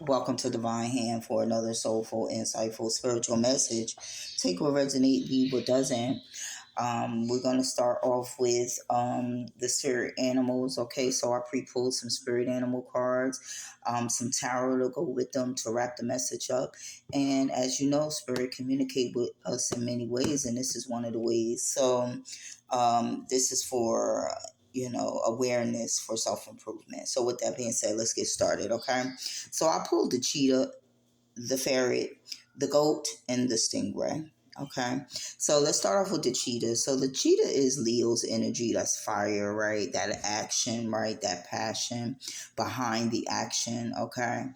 Welcome to Divine Hand for another soulful, insightful, spiritual message. Take what resonates, leave what doesn't. We're going to start off with the spirit animals. Okay, so I pre-pulled some spirit animal cards, some tarot to go with them to wrap the message up. And as you know, spirit communicate with us in many ways, and this is one of the ways. So this is for awareness for self-improvement. So with that being said, let's get started. Okay, so I pulled the cheetah, the ferret, the goat, and the stingray. Okay, so let's start off with the cheetah. So the cheetah is Leo's energy. That's fire, right? That action, right? That passion behind the action. Okay,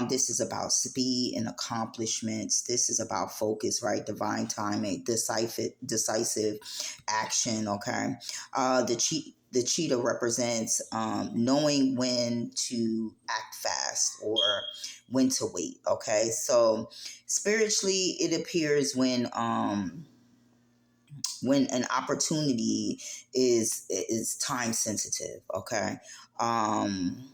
this is about speed and accomplishments. This is about focus, right? Divine timing, decisive action. Okay, the cheetah represents knowing when to act fast or when to wait. Okay, so spiritually, it appears when an opportunity is time sensitive. Okay, um,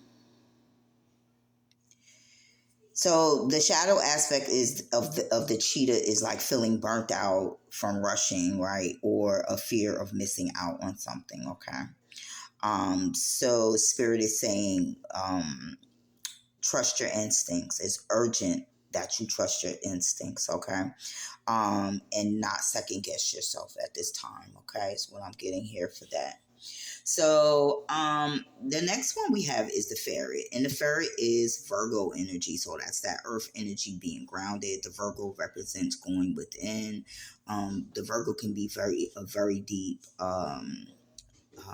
so the shadow aspect is of the cheetah is like feeling burnt out from rushing, right, or a fear of missing out on something. Okay, so spirit is saying trust your instincts. It's urgent that you trust your instincts, okay? And not second guess yourself at this time, okay? Is what I'm getting here for that. So the next one we have is the ferret, and the ferret is Virgo energy. So that's that earth energy being grounded. The Virgo represents going within. The Virgo can be a very deep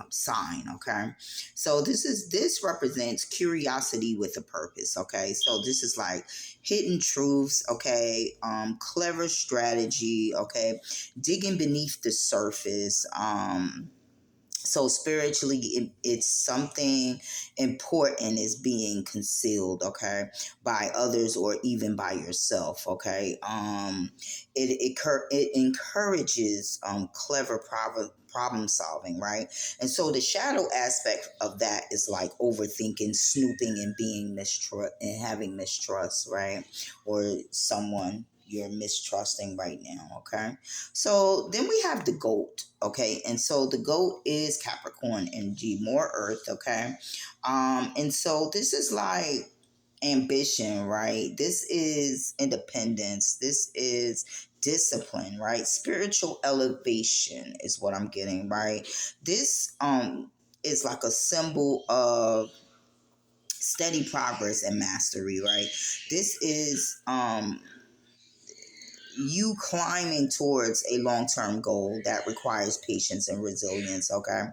sign. Okay, so this represents curiosity with a purpose. Okay, so this is like hidden truths. Okay, clever strategy. Okay, digging beneath the surface. So spiritually, it's something important is being concealed, okay, by others or even by yourself, okay. It encourages clever problem solving, right? And so the shadow aspect of that is like overthinking, snooping, and being mistrust and having mistrust, right? Or someone you're mistrusting right now, okay? So then we have the goat, okay? And so the goat is Capricorn energy, more earth, okay? And so this is like ambition, right? This is independence. This is discipline, right? Spiritual elevation is what I'm getting, right? This is like a symbol of steady progress and mastery, right? This is you climbing towards a long-term goal that requires patience and resilience. Okay,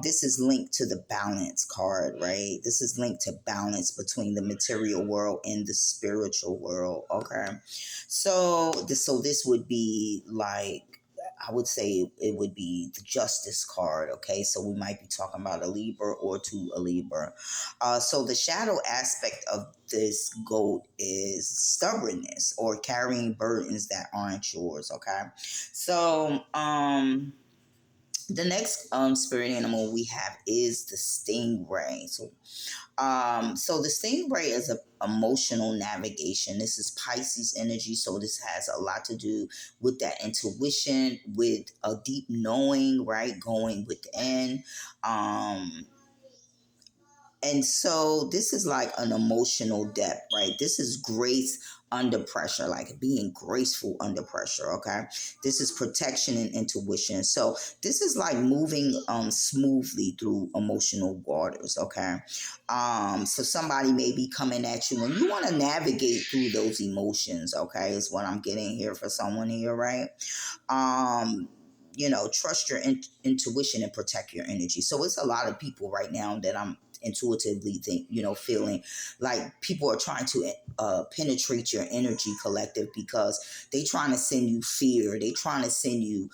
this is linked to the balance card, right? This is linked to balance between the material world and the spiritual world. Okay, so this would be like, I would say it would be the justice card. Okay, so we might be talking about a Libra or to a Libra. So the shadow aspect of this goat is stubbornness or carrying burdens that aren't yours. Okay, so the next spirit animal we have is the stingray. So the stingray is a emotional navigation. This is Pisces energy, so this has a lot to do with that intuition, with a deep knowing, right? Going within. And so this is like an emotional depth, right? This is grace under pressure, like being graceful under pressure, okay? This is protection and intuition. So this is like moving smoothly through emotional waters, okay? So somebody may be coming at you and you want to navigate through those emotions, okay? Is what I'm getting here for someone here, right? Trust your intuition and protect your energy. So it's a lot of people right now that I'm intuitively feeling like people are trying to penetrate your energy collective because they trying to send you fear, they trying to send you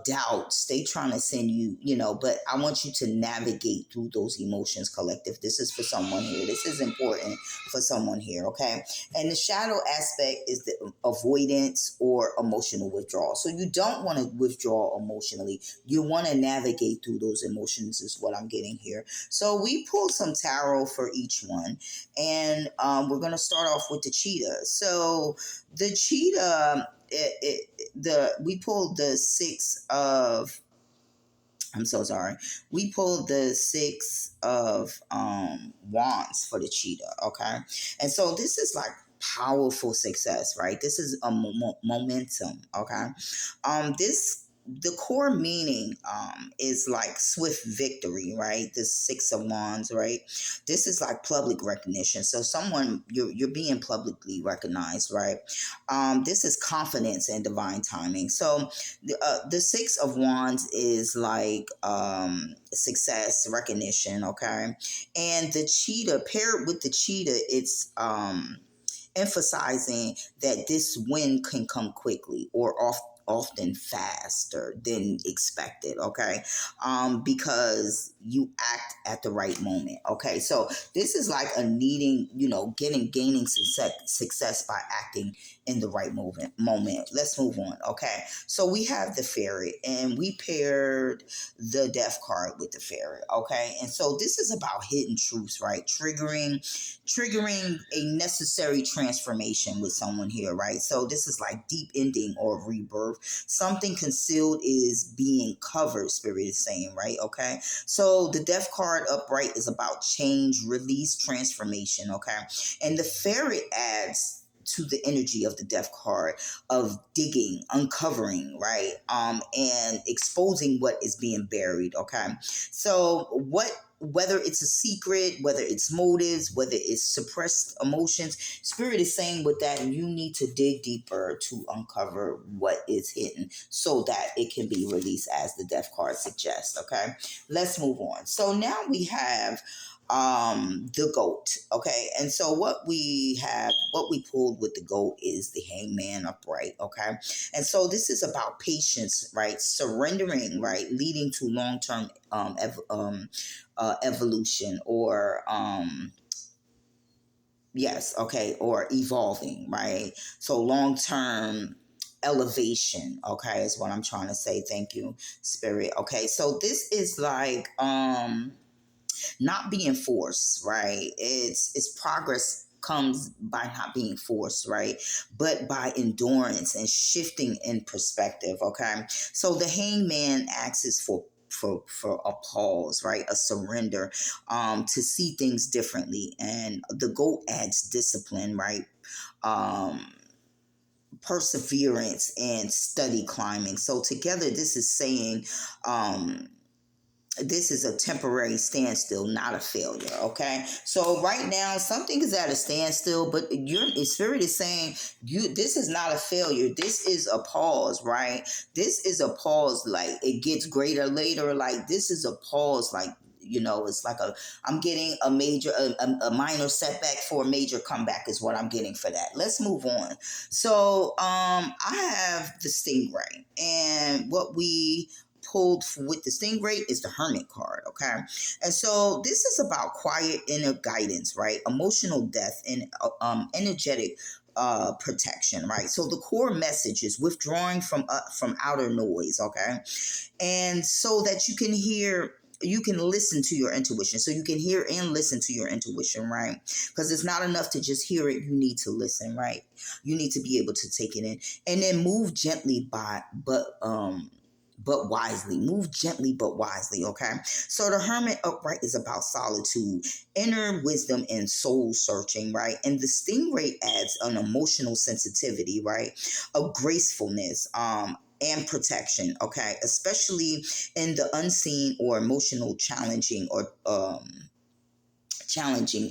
doubts, they trying to send you, but I want you to navigate through those emotions collective. This is for someone here. This is important for someone here, okay? And the shadow aspect is the avoidance or emotional withdrawal. So you don't want to withdraw emotionally. You want to navigate through those emotions is what I'm getting here. So we pull pulled some tarot for each one, and we're gonna start off with the cheetah. So the cheetah, we pulled the six of. I'm so sorry. We pulled the six of wands for the cheetah. Okay, and so this is like powerful success, right? This is a momentum. Okay, this the core meaning is like swift victory, right? The six of wands, right? This is like public recognition. So someone you're being publicly recognized, right? This is confidence and divine timing. So the six of wands is like success, recognition, okay? And the cheetah, paired with the cheetah, it's emphasizing that this win can come quickly or often faster than expected, okay? Because you act at the right moment, okay? So this is like a needing, gaining success by acting in the right moment. Let's move on, okay? So we have the ferret, and we paired the death card with the ferret, okay? And so this is about hidden truths, right? Triggering a necessary transformation with someone here, right? So this is like deep ending or rebirth. Something concealed is being covered, spirit is saying, right? Okay. So the death card upright is about change, release, transformation, okay? And the ferret adds to the energy of the death card of digging, uncovering, right? And exposing what is being buried, okay? So whether it's a secret, whether it's motives, whether it's suppressed emotions, spirit is saying with that you need to dig deeper to uncover what is hidden so that it can be released as the death card suggests, okay? Let's move on. So now we have the goat, okay? And so what we pulled with the goat is the hangman upright, okay? And so this is about patience, right? Surrendering, right? Leading to long-term evolution or yes, okay, or evolving, right? So long-term elevation, okay, is what I'm trying to say. Thank you, spirit. Okay, so this is like not being forced, right? It's progress comes by not being forced, right? But by endurance and shifting in perspective, okay? So the hangman asks for a pause, right? A surrender, to see things differently. And the goat adds discipline, right? Um Perseverance and study climbing. So together this is saying this is a temporary standstill, not a failure. Okay. So right now, something is at a standstill, but your spirit is saying this is not a failure. This is a pause, right? This is a pause, like it gets greater later. Like this is a pause, like it's like I'm getting a minor setback for a major comeback is what I'm getting for that. Let's move on. So I have the stingray, and what we pulled with the stingray is the hermit card, okay? And so this is about quiet inner guidance, right? Emotional depth and energetic protection, right? So the core message is withdrawing from outer noise, okay? And so that you can listen to your intuition. So you can hear and listen to your intuition, right? Because it's not enough to just hear it. You need to listen, right? You need to be able to take it in, and then move gently but wisely. Move gently but wisely, okay? So the hermit upright is about solitude, inner wisdom, and soul searching, right? And the stingray adds an emotional sensitivity, right? A gracefulness, and protection, okay? Especially in the unseen or emotional challenging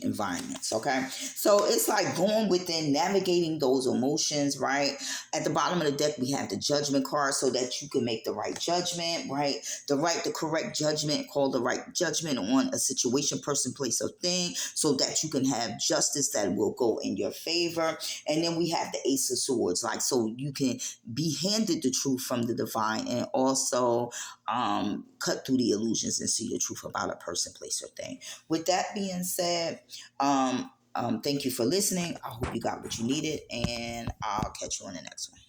environments, okay? So it's like going within, navigating those emotions, right? At the bottom of the deck, we have the judgment card so that you can make the right judgment, right? The correct judgment, call the right judgment on a situation, person, place, or thing so that you can have justice that will go in your favor. And then we have the ace of swords, like so you can be handed the truth from the divine and also cut through the illusions and see the truth about a person, place, or thing. With that being said, thank you for listening. I hope you got what you needed, and I'll catch you on the next one.